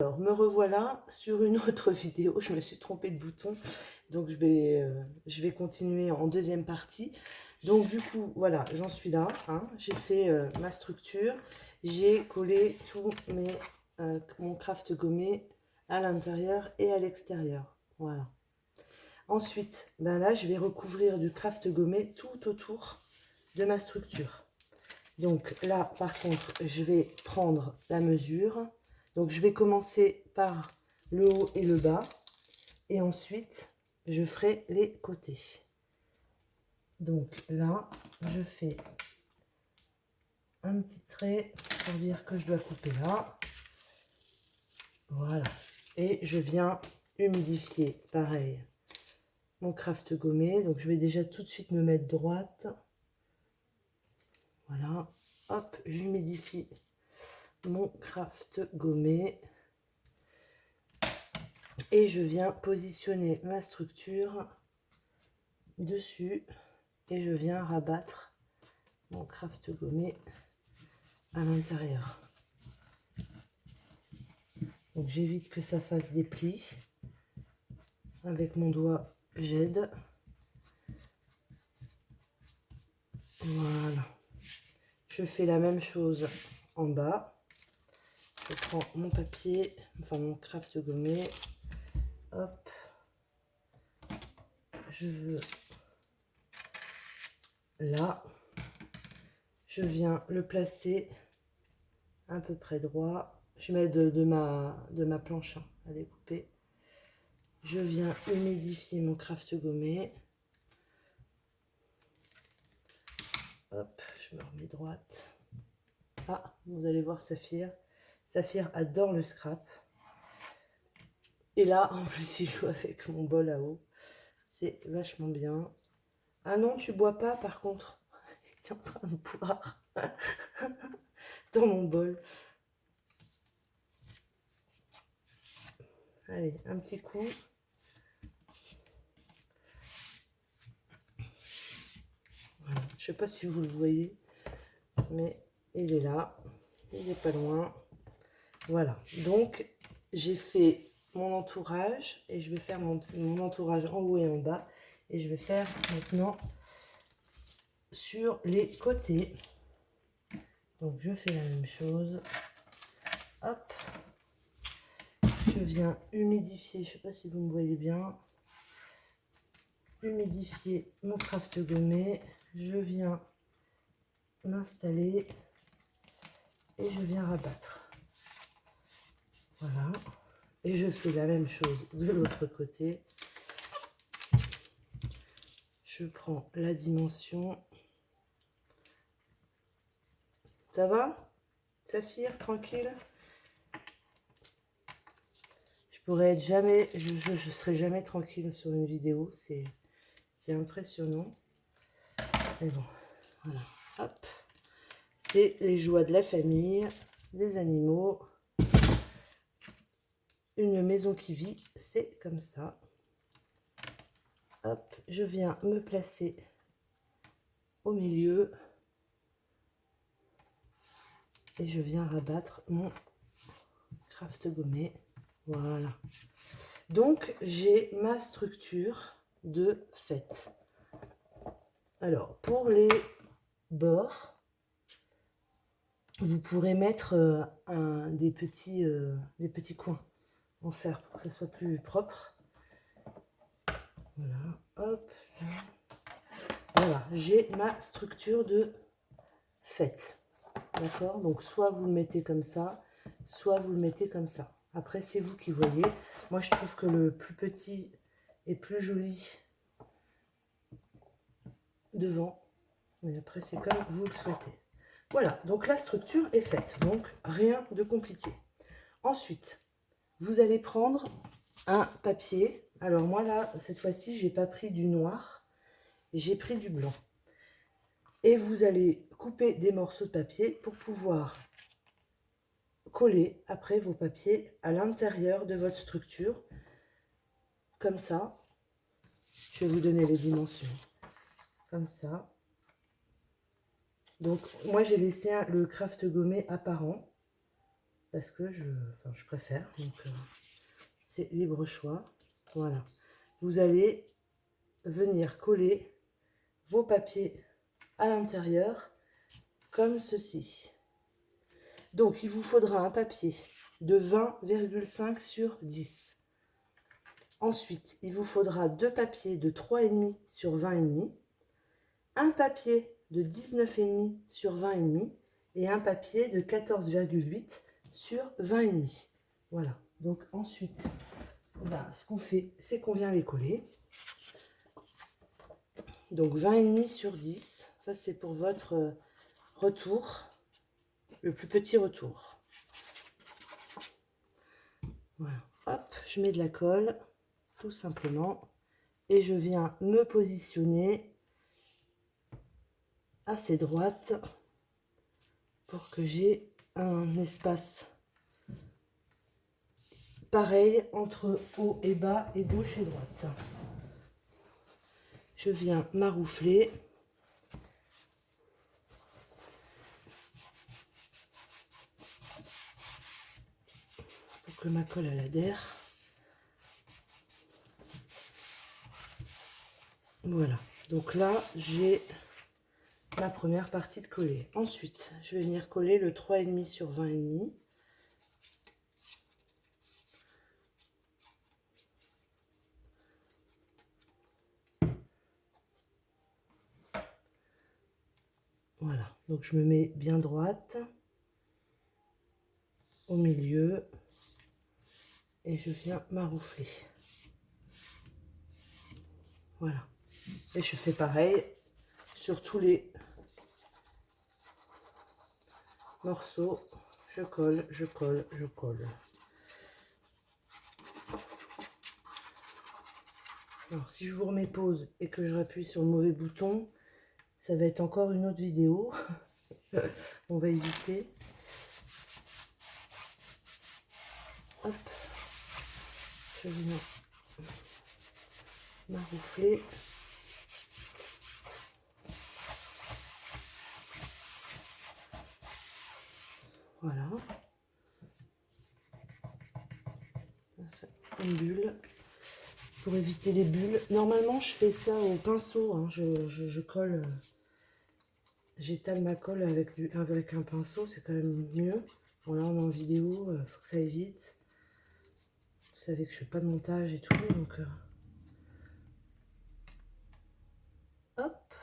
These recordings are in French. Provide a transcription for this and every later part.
Alors, me revoilà sur une autre vidéo. Je me suis trompée de bouton, donc je vais continuer en deuxième partie. Donc du coup, voilà, j'en suis là, hein. J'ai fait ma structure, j'ai collé mon craft gommé à l'intérieur et à l'extérieur. Voilà. Ensuite, ben là, je vais recouvrir du craft gommé tout autour de ma structure. Donc là, par contre, je vais prendre la mesure. Donc je vais commencer par le haut et le bas. Et ensuite, je ferai les côtés. Donc là, je fais un petit trait pour dire que je dois couper là. Voilà. Et je viens humidifier, pareil, mon craft gommé. Donc je vais déjà tout de suite me mettre droite. Voilà. Hop, j'humidifie mon craft gommé. Et je viens positionner ma structure dessus. Et je viens rabattre mon craft gommé à l'intérieur. Donc j'évite que ça fasse des plis. Avec mon doigt, j'aide. Voilà. Je fais la même chose en bas. Je prends mon papier, enfin mon craft gommé. Hop. Je veux là. Je viens le placer à peu près droit. Je mets de ma planche à découper. Je viens humidifier mon craft gommé. Hop, je me remets droite. Ah, vous allez voir Saphir. Saphir adore le scrap. Et là, en plus, il joue avec mon bol à eau. C'est vachement bien. Ah non, tu bois pas, par contre. Il est en train de boire dans mon bol. Allez, un petit coup. Voilà. Je sais pas si vous le voyez, mais il est là. Il n'est pas loin. Voilà. Donc, j'ai fait mon entourage et je vais faire mon entourage en haut et en bas. Et je vais faire maintenant sur les côtés. Donc, je fais la même chose. Hop. Je viens humidifier, je ne sais pas si vous me voyez bien, humidifier mon craft gommé. Je viens m'installer et je viens rabattre. Voilà. Et je fais la même chose de l'autre côté. Je prends la dimension. Ça va, Saphir, tranquille? Je pourrais être jamais, je serai jamais tranquille sur une vidéo. C'est impressionnant. Mais bon, voilà. Hop. C'est les joies de la famille, des animaux. Une maison qui vit, c'est comme ça. Hop, je viens me placer au milieu. Et je viens rabattre mon craft gommé. Voilà. Donc, j'ai ma structure de fête. Alors, pour les bords, vous pourrez mettre des petits coins en fer pour que ça soit plus propre. Voilà, hop, ça. Voilà, j'ai ma structure de fête. D'accord? Donc, soit vous le mettez comme ça, soit vous le mettez comme ça. Après, c'est vous qui voyez. Moi, je trouve que le plus petit est plus joli devant. Mais après, c'est comme vous le souhaitez. Voilà, donc la structure est faite. Donc, rien de compliqué. Ensuite, vous allez prendre un papier. Alors moi, là, cette fois-ci, j'ai pas pris du noir. J'ai pris du blanc. Et vous allez couper des morceaux de papier pour pouvoir coller après vos papiers à l'intérieur de votre structure. Comme ça. Je vais vous donner les dimensions. Comme ça. Donc, moi, j'ai laissé le craft gommé apparent. parce que je préfère. Donc, c'est libre choix. Voilà. Vous allez venir coller vos papiers à l'intérieur comme ceci. Donc, il vous faudra un papier de 20,5 sur 10. Ensuite, il vous faudra deux papiers de 3,5 sur 20,5, un papier de 19,5 sur 20,5 et un papier de 14,8 sur 20,5. Voilà. Donc ensuite, ben, ce qu'on fait, c'est qu'on vient les coller. Donc 20,5 sur 10, ça c'est pour votre retour, le plus petit retour. Voilà. Hop, je mets de la colle, tout simplement, et je viens me positionner assez droite pour que j'ai un espace pareil entre haut et bas et gauche et droite. Je viens maroufler. Pour que ma colle elle adhère. Voilà. Donc là, j'ai ma première partie de coller. Ensuite, je vais venir coller le 3,5 sur 20,5. Voilà. Donc je me mets bien droite au milieu et je viens maroufler. Voilà. Et je fais pareil sur tous les morceaux. Je colle, je colle, je colle. Alors si je vous remets pause et que je rappuie sur le mauvais bouton, ça va être encore une autre vidéo. On va éviter. Hop. Je viens maroufler. Voilà. Une bulle. Pour éviter les bulles. Normalement, je fais ça au pinceau. Hein. Je colle. J'étale ma colle avec un pinceau. C'est quand même mieux. Bon, là, on est en vidéo. Il faut que ça aille vite. Vous savez que je fais pas de montage et tout. Donc, hop.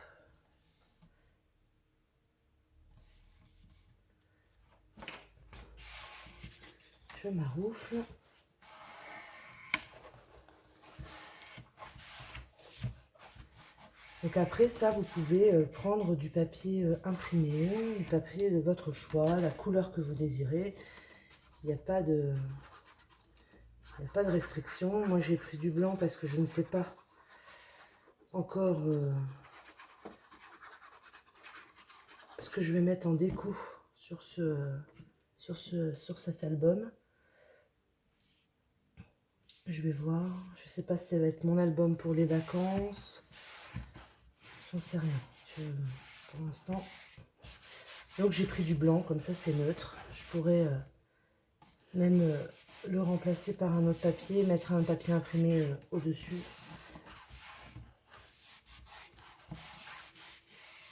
Je maroufle. Donc après ça, vous pouvez prendre du papier imprimé, du papier de votre choix, la couleur que vous désirez. Il n'y a pas de restriction. Moi, j'ai pris du blanc parce que je ne sais pas encore ce que je vais mettre en déco sur cet album. Je vais voir. Je ne sais pas si ça va être mon album pour les vacances. J'en sais rien. Pour l'instant. Donc j'ai pris du blanc, comme ça c'est neutre. Je pourrais même le remplacer par un autre papier, mettre un papier imprimé au-dessus.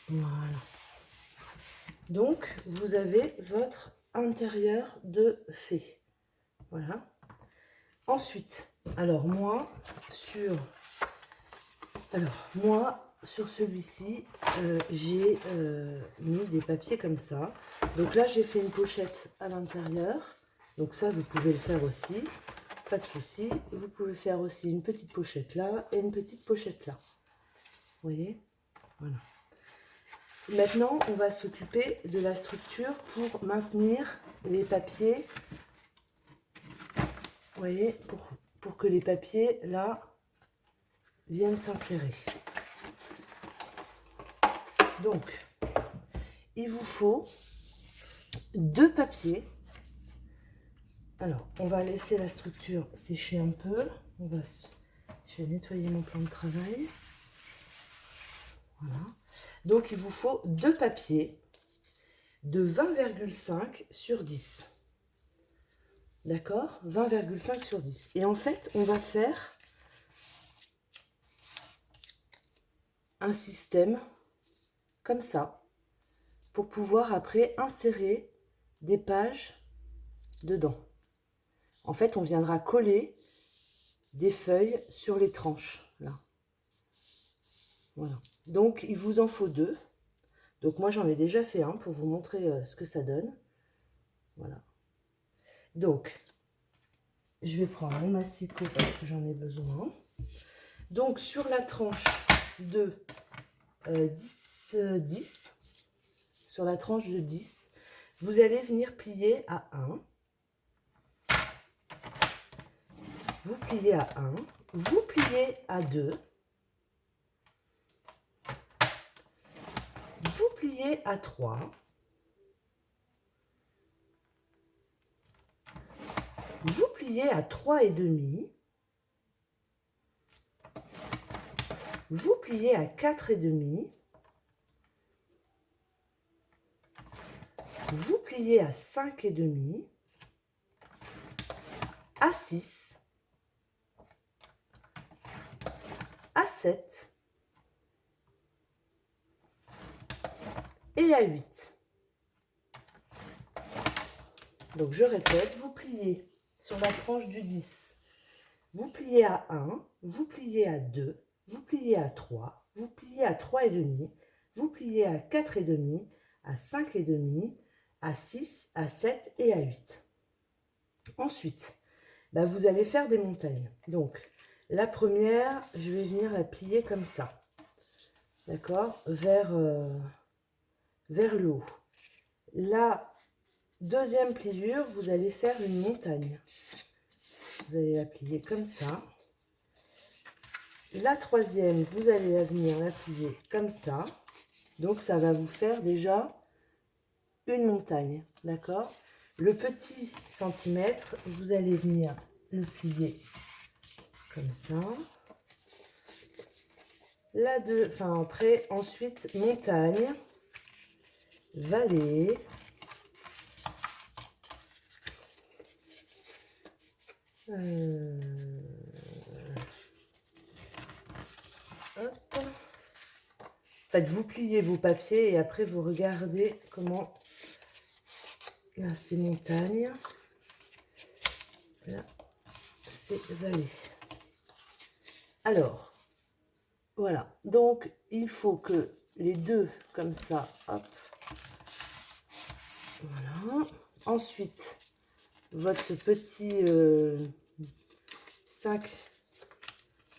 Voilà. Donc vous avez votre intérieur de fée. Voilà. Ensuite, alors moi sur celui-ci, j'ai mis des papiers comme ça. Donc là, j'ai fait une pochette à l'intérieur. Donc ça, vous pouvez le faire aussi. Pas de souci. Vous pouvez faire aussi une petite pochette là et une petite pochette là. Vous voyez? Voilà. Maintenant, on va s'occuper de la structure pour maintenir les papiers. Vous voyez? Pour que les papiers, là, viennent s'insérer. Donc, il vous faut deux papiers. Alors, on va laisser la structure sécher un peu. Je vais nettoyer mon plan de travail. Voilà. Donc, il vous faut deux papiers de 20,5 sur 10. D'accord? 20,5 sur 10. Et en fait, on va faire un système comme ça pour pouvoir après insérer des pages dedans. En fait, on viendra coller des feuilles sur les tranches, là. Voilà. Donc, il vous en faut 2. Donc, moi, j'en ai déjà fait un pour vous montrer ce que ça donne. Voilà. Donc, je vais prendre mon massicot parce que j'en ai besoin. Donc, sur la tranche de 10, sur la tranche de 10, vous allez venir plier à 1. Vous pliez à 1. Vous pliez à 2. Vous pliez à 3. Vous pliez à 3,5. Vous pliez à 4,5. Vous pliez à 5,5. À 6. À 7. Et à 8. Donc je répète, vous pliez sur la tranche du 10. Vous pliez à 1, vous pliez à 2, vous pliez à 3, vous pliez à 3,5, vous pliez à 4,5, à 5,5, à 6, à 7 et à 8. Ensuite, vous allez faire des montagnes. Donc, la première, je vais venir la plier comme ça. D'accord? Vers le haut. La deuxième pliure, vous allez faire une montagne. Vous allez la plier comme ça. La troisième, vous allez venir la plier comme ça. Donc, ça va vous faire déjà une montagne. D'accord? Le petit centimètre, vous allez venir le plier comme ça. Après, ensuite, montagne, vallée. Hop. En fait, vous pliez vos papiers et après, vous regardez comment... Là, c'est montagne. Là, c'est vallée. Alors, voilà. Donc, il faut que les deux, comme ça, hop. Voilà. Ensuite, votre petit 5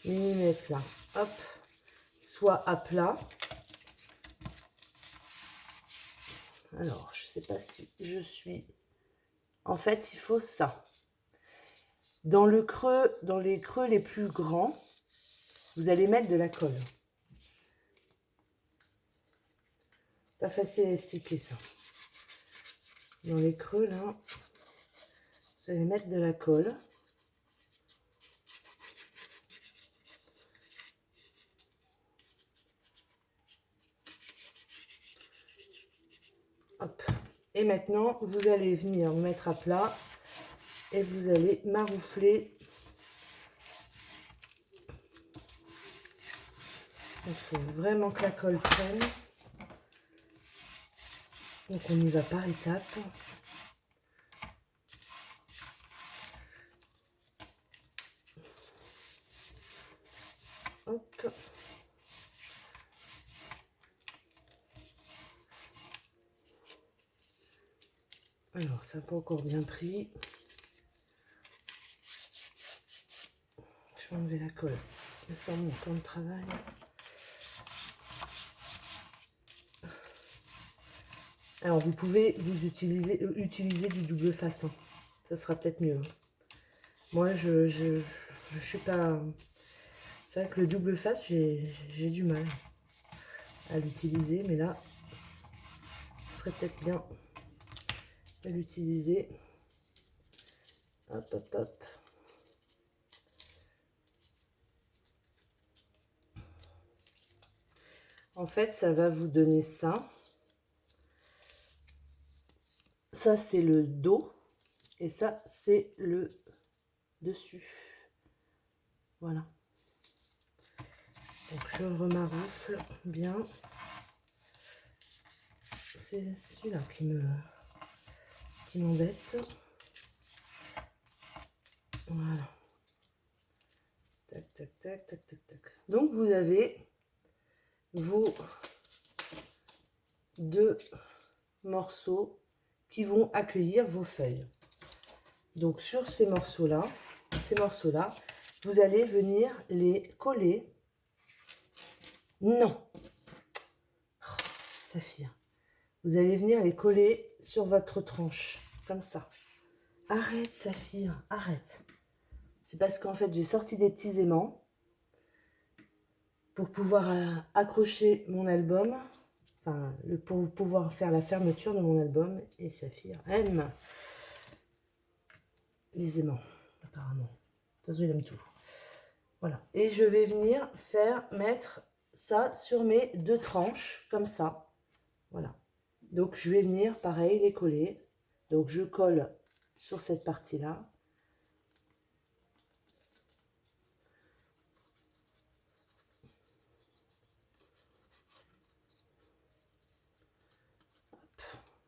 mm là, hop, soit à plat. Alors, je ne sais pas si je suis... En fait, il faut ça. Dans le creux, dans les creux les plus grands, vous allez mettre de la colle. Pas facile à expliquer ça. Dans les creux, là, vous allez mettre de la colle. Hop. Et maintenant, vous allez venir mettre à plat et vous allez maroufler. Il faut vraiment que la colle prenne. Donc on y va par étapes. Hop. Alors, ça n'a pas encore bien pris. Je vais enlever la colle sur mon temps de travail. Alors, vous pouvez utiliser du double face. Hein. Ça sera peut-être mieux. Hein. Moi, je suis pas... C'est vrai que le double face, j'ai du mal à l'utiliser. Mais là, ce serait peut-être bien de l'utiliser. Hop, hop, hop. En fait, ça va vous donner ça. Ça, c'est le dos. Et ça, c'est le dessus. Voilà. Donc, je remaroufle bien. C'est celui-là qui m'embête. Voilà. Tac, tac, tac, tac, tac, tac. Donc, vous avez vos 2 morceaux qui vont accueillir vos feuilles. Donc, sur ces morceaux-là, vous allez venir les coller. Non, Saphir. Vous allez venir les coller sur votre tranche, comme ça. Arrête, Saphir, arrête. C'est parce qu'en fait, j'ai sorti des petits aimants pour pouvoir accrocher mon album, enfin, pour pouvoir faire la fermeture de mon album. Et Saphir aime les aimants, apparemment. De toute façon, il aime tout. Voilà. Et je vais venir mettre ça sur mes 2 tranches, comme ça. Voilà. Donc, je vais venir, pareil, les coller. Donc, je colle sur cette partie-là.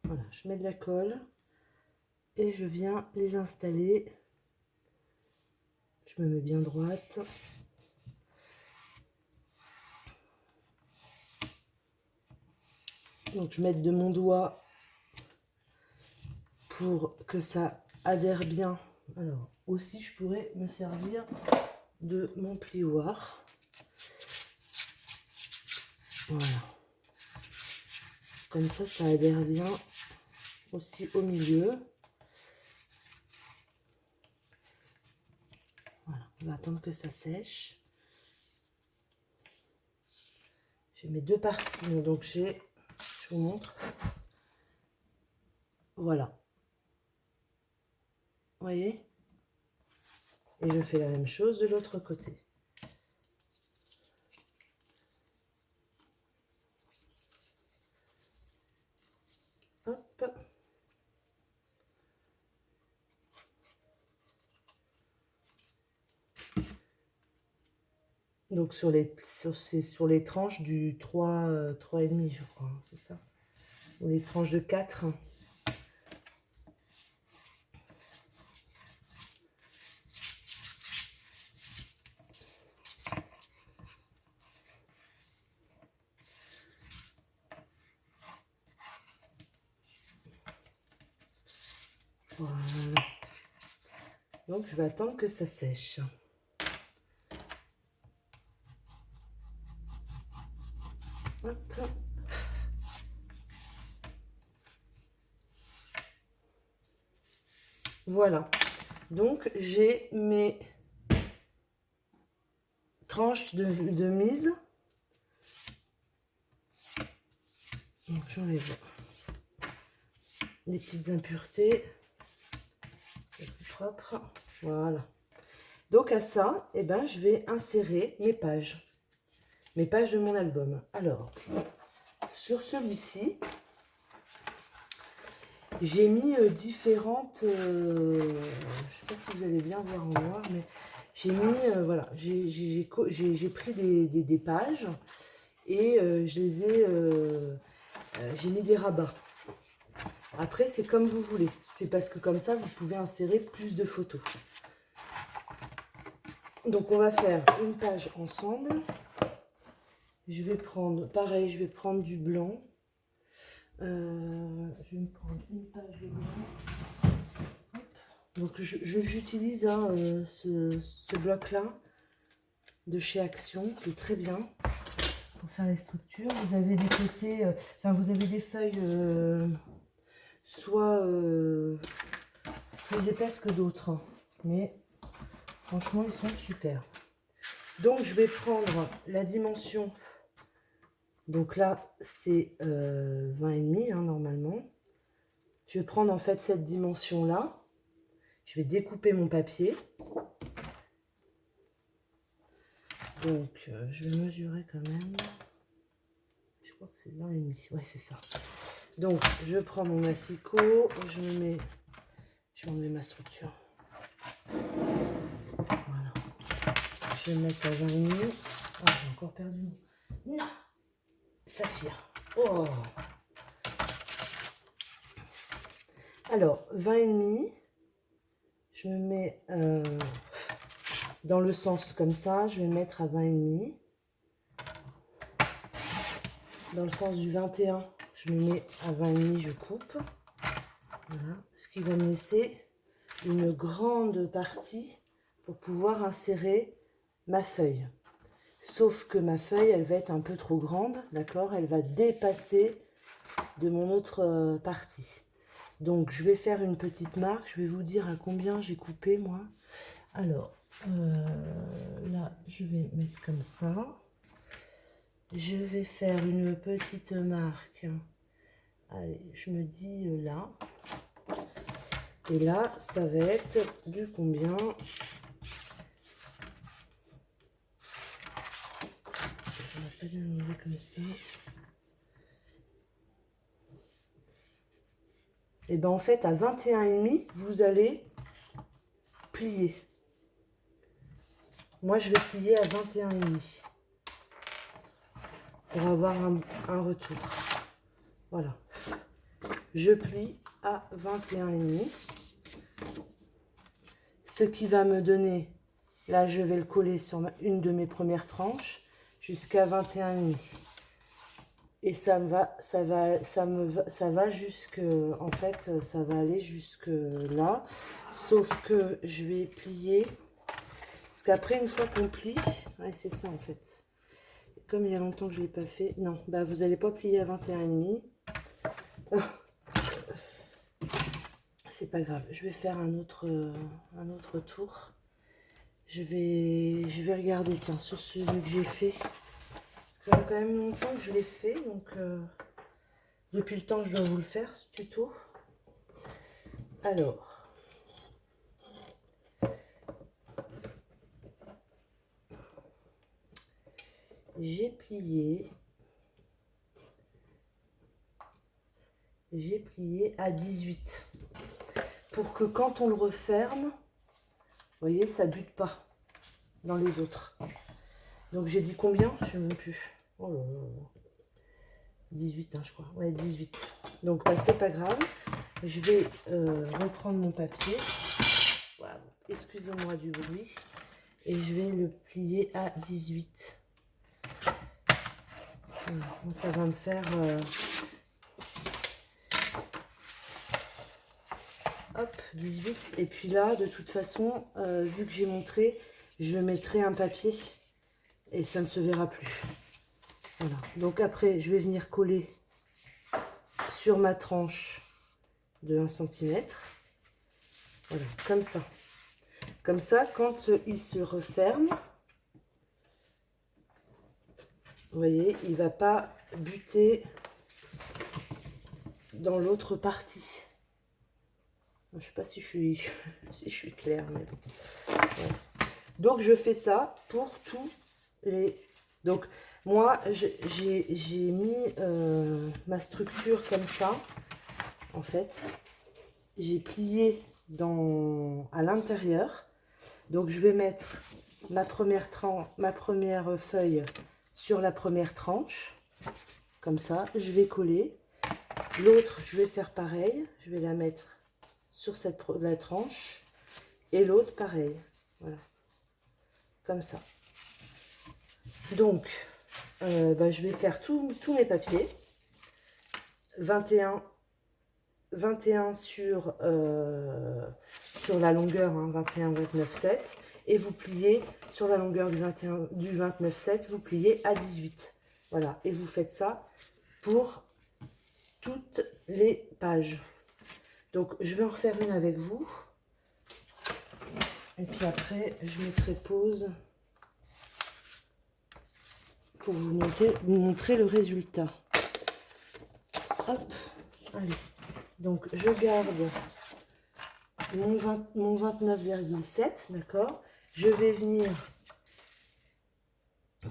Voilà, je mets de la colle et je viens les installer. Je me mets bien droite. Donc, je mets de mon doigt pour que ça adhère bien. Alors, aussi, je pourrais me servir de mon plioir. Voilà. Comme ça adhère bien aussi au milieu. Voilà, on va attendre que ça sèche. J'ai mes 2 parties. Donc, je vous montre. Voilà. Vous voyez? Et je fais la même chose de l'autre côté. Hop. Donc sur les tranches du 3, 3,5 je crois, hein, c'est ça. Ou les tranches de 4. Voilà. Donc je vais attendre que ça sèche. Hop. Voilà. Donc j'ai mes tranches de mise. Donc j'enlève les petites impuretés. C'est plus propre. Voilà. Donc à ça, eh ben, je vais insérer mes pages de mon album. Alors, sur celui-ci, j'ai mis différentes, je ne sais pas si vous allez bien voir en noir, mais j'ai mis, voilà, j'ai pris des pages et je les ai, j'ai mis des rabats. Après, c'est comme vous voulez. C'est parce que comme ça, vous pouvez insérer plus de photos. Donc, on va faire une page ensemble. Je vais prendre, pareil, je vais prendre du blanc. Je vais me prendre une page de blanc. Hop. Donc, j'utilise ce bloc-là de chez Action, qui est très bien pour faire les structures. Vous avez des côtés, enfin, vous avez des feuilles soit plus épaisses que d'autres, hein, mais franchement, ils sont super. Donc, je vais prendre la dimension. Donc là, c'est 20,5 hein, normalement. Je vais prendre en fait cette dimension-là. Je vais découper mon papier. Donc, je vais mesurer quand même. Je crois que c'est 20,5. Ouais, c'est ça. Donc, je prends mon massicot. Je me mets Je vais enlever ma structure. Voilà. Je vais mettre à 20,5. Ah, j'ai encore perdu. Non, Saphir. Oh. Alors, 20,5. Je me mets dans le sens comme ça. Je vais mettre à 20,5. Dans le sens du 21, je me mets à 20,5, je coupe. Voilà. Ce qui va me laisser une grande partie pour pouvoir insérer ma feuille. Sauf que ma feuille, elle va être un peu trop grande, d'accord? Elle va dépasser de mon autre partie. Donc, je vais faire une petite marque. Je vais vous dire à combien j'ai coupé, moi. Alors, là, je vais mettre comme ça. Je vais faire une petite marque. Allez, je me dis là. Et là, ça va être du combien? Je vais pas le enlever comme ça. Et bien en fait, à 21,5, vous allez plier. Moi, je vais plier à 21,5 pour avoir un retour. Voilà. Je plie à 21,5. Ce qui va me donner, là, je vais le coller sur une de mes premières tranches jusqu'à 21,5. Et ça va jusque, en fait, ça va aller jusque là. Sauf que je vais plier. Parce qu'après, une fois qu'on plie, ouais, c'est ça en fait. Comme il y a longtemps que je ne l'ai pas fait, non, bah vous n'allez pas plier à 21,5. C'est pas grave, je vais faire un autre tour. Je vais regarder, tiens, sur celui que j'ai fait. Parce qu'il y a quand même longtemps que je l'ai fait, donc depuis le temps que je dois vous le faire, ce tuto. Alors, j'ai plié à 18 pour que quand on le referme, vous voyez, ça bute pas dans les autres. Donc j'ai dit combien? Je ne sais même plus. Oh là là. 18, hein, je crois. Ouais, 18. Donc bah, c'est pas grave. Je vais reprendre mon papier. Voilà. Excusez-moi du bruit. Et je vais le plier à 18. Voilà. Bon, ça va me faire... hop, 18. Et puis là, de toute façon, vu que j'ai montré, je mettrai un papier. Et ça ne se verra plus. Voilà. Donc après, je vais venir coller sur ma tranche de 1 cm. Voilà, comme ça. Comme ça, quand il se referme, vous voyez, il ne va pas buter dans l'autre partie. Je ne sais pas si je suis claire, mais bon. Voilà. Donc, je fais ça pour tous les... Donc, moi, j'ai mis ma structure comme ça. En fait, j'ai plié à l'intérieur. Donc, je vais mettre ma première feuille sur la première tranche. Comme ça, je vais coller. L'autre, je vais faire pareil. Je vais la mettre sur la tranche. Et l'autre, pareil. Voilà. Comme ça. Donc, je vais faire tous mes papiers. 21 sur la longueur, hein, 21, 29, 7. Et vous pliez sur la longueur du 29, 7, vous pliez à 18. Voilà. Et vous faites ça pour toutes les pages. Donc, je vais en refaire une avec vous. Et puis après, je mettrai pause pour vous montrer le résultat. Hop, allez. Donc, je garde mon 29,7, d'accord. Je vais venir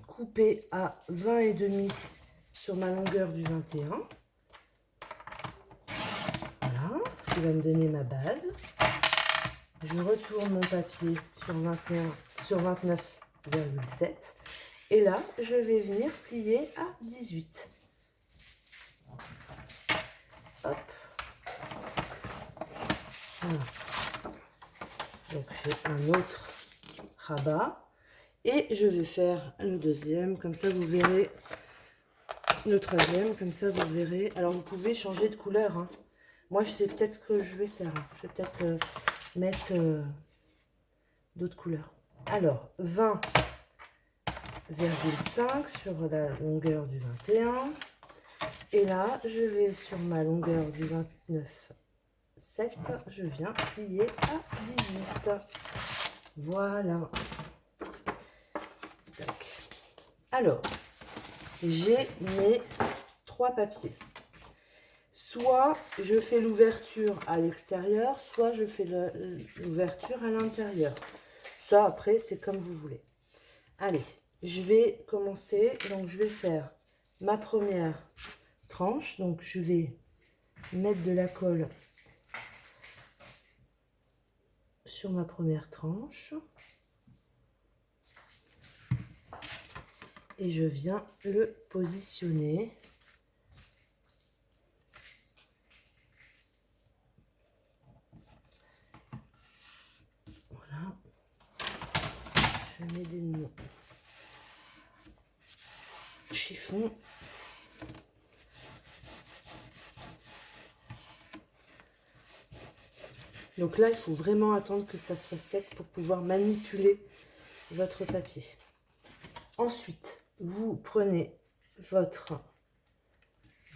couper à 20,5 sur ma longueur du 21. Voilà, ce qui va me donner ma base. Je retourne mon papier sur 29,7. Et là, je vais venir plier à 18. Hop. Voilà. Donc j'ai un autre rabat. Et je vais faire le deuxième, comme ça vous verrez. Le troisième, comme ça vous verrez. Alors vous pouvez changer de couleur, hein. Moi je sais peut-être ce que je vais faire. Je vais peut-être mettre d'autres couleurs. Alors 20,5 sur la longueur du 21. Et là je vais sur ma longueur du 29,7. Je viens plier à 18. Voilà. Tac. Alors, j'ai mes 3 papiers. Soit je fais l'ouverture à l'extérieur, soit je fais l'ouverture à l'intérieur. Ça, après, c'est comme vous voulez. Allez, je vais commencer. Donc, je vais faire ma première tranche. Donc, je vais mettre de la colle sur ma première tranche. Et je viens le positionner. Voilà. Je mets des nœuds chiffon. Donc là, il faut vraiment attendre que ça soit sec pour pouvoir manipuler votre papier. Ensuite, vous prenez votre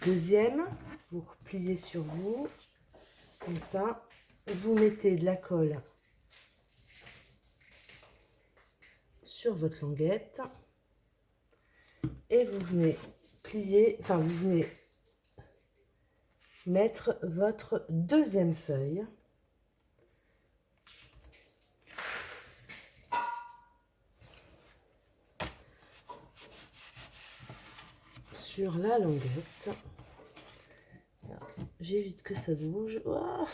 deuxième, vous repliez sur vous, comme ça. Vous mettez de la colle sur votre languette et vous venez plier, enfin vous venez mettre votre deuxième feuille sur la languette. J'évite que ça bouge. Ouah.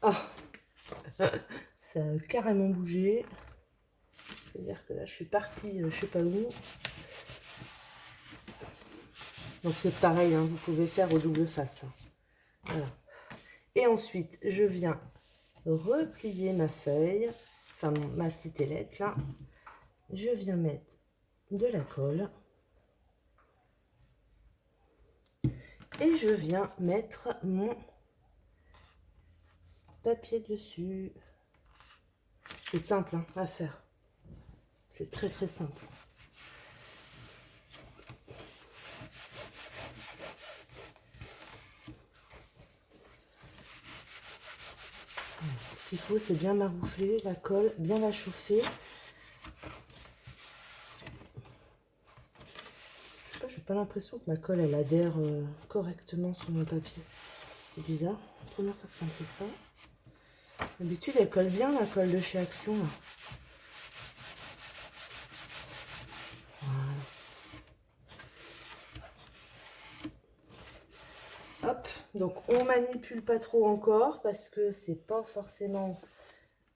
Ah, ça a carrément bougé. C'est-à-dire que là, je suis partie, je sais pas où. Donc c'est pareil, hein, vous pouvez faire au double face. Voilà. Et ensuite, je viens replier ma feuille, enfin ma petite ailette là. Je viens mettre de la colle. Et je viens mettre mon papier dessus. C'est simple hein, à faire. C'est très très simple. Ce qu'il faut, c'est bien maroufler la colle, bien la chauffer. Je sais pas, j'ai pas l'impression que ma colle elle adhère correctement sur mon papier. C'est bizarre. La première fois que ça me fait ça. D'habitude, elle colle bien la colle de chez Action. Là. Voilà. Hop. Donc, on manipule pas trop encore parce que c'est pas forcément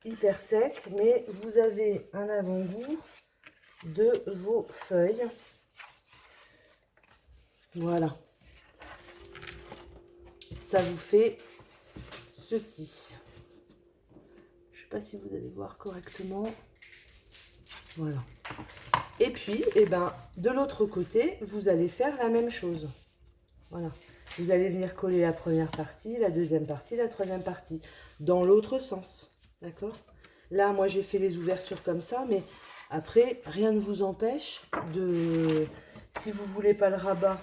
hyper sec, mais vous avez un avant-goût de vos feuilles. Voilà. Ça vous fait ceci. Je sais pas si vous allez voir correctement. Voilà. Et puis, eh ben, de l'autre côté, vous allez faire la même chose. Voilà. Vous allez venir coller la première partie, la deuxième partie, la troisième partie. Dans l'autre sens. D'accord? Là, moi, j'ai fait les ouvertures comme ça, mais après, rien ne vous empêche de... Si vous ne voulez pas le rabat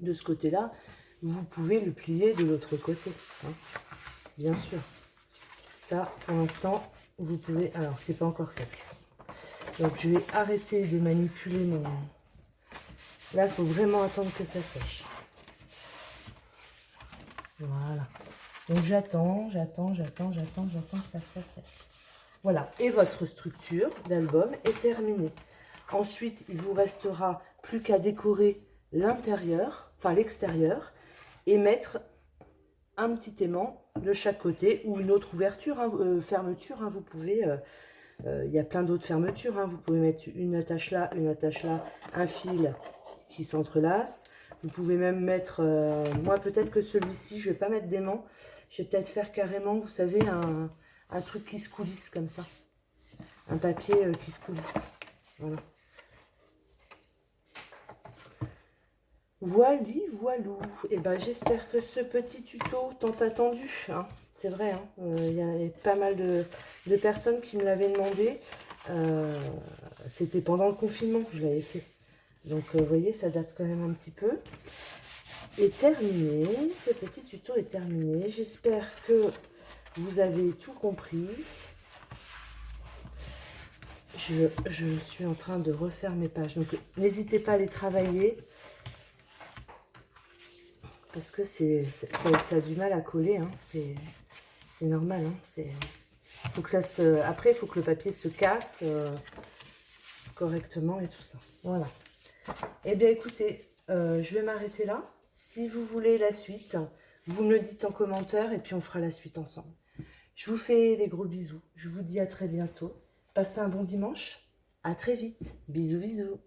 de ce côté-là, vous pouvez le plier de l'autre côté. Hein, bien sûr. Ça, pour l'instant, vous pouvez... Alors, c'est pas encore sec. Donc, je vais arrêter de manipuler mon... Là, il faut vraiment attendre que ça sèche. Voilà. Donc, j'attends que ça soit sec. Voilà. Et votre structure d'album est terminée. Ensuite, il vous restera plus qu'à décorer l'intérieur, enfin l'extérieur, et mettre un petit aimant de chaque côté ou une autre ouverture, hein, fermeture. Hein, vous pouvez, il y a plein d'autres fermetures. Hein, vous pouvez mettre une attache là, un fil qui s'entrelace. Vous pouvez même mettre, moi peut-être que celui-ci, je vais pas mettre d'aimant. Je vais peut-être faire carrément, vous savez, un truc qui se coulisse comme ça. Un papier qui se coulisse. Voilà. Voilou. Et ben j'espère que ce petit tuto tant attendu, hein, c'est vrai, hein, y a pas mal de personnes qui me l'avaient demandé. C'était pendant le confinement que je l'avais fait. Donc vous voyez, ça date quand même un petit peu. Est terminé, ce petit tuto est terminé. J'espère que vous avez tout compris. Je suis en train de refaire mes pages, donc n'hésitez pas à les travailler. Parce que ça a du mal à coller, hein. C'est normal. Hein. Faut que ça se, après, il faut que le papier se casse correctement et tout ça. Voilà. Eh bien, écoutez, je vais m'arrêter là. Si vous voulez la suite, vous me le dites en commentaire et puis on fera la suite ensemble. Je vous fais des gros bisous. Je vous dis à très bientôt. Passez un bon dimanche. À très vite. Bisous, bisous.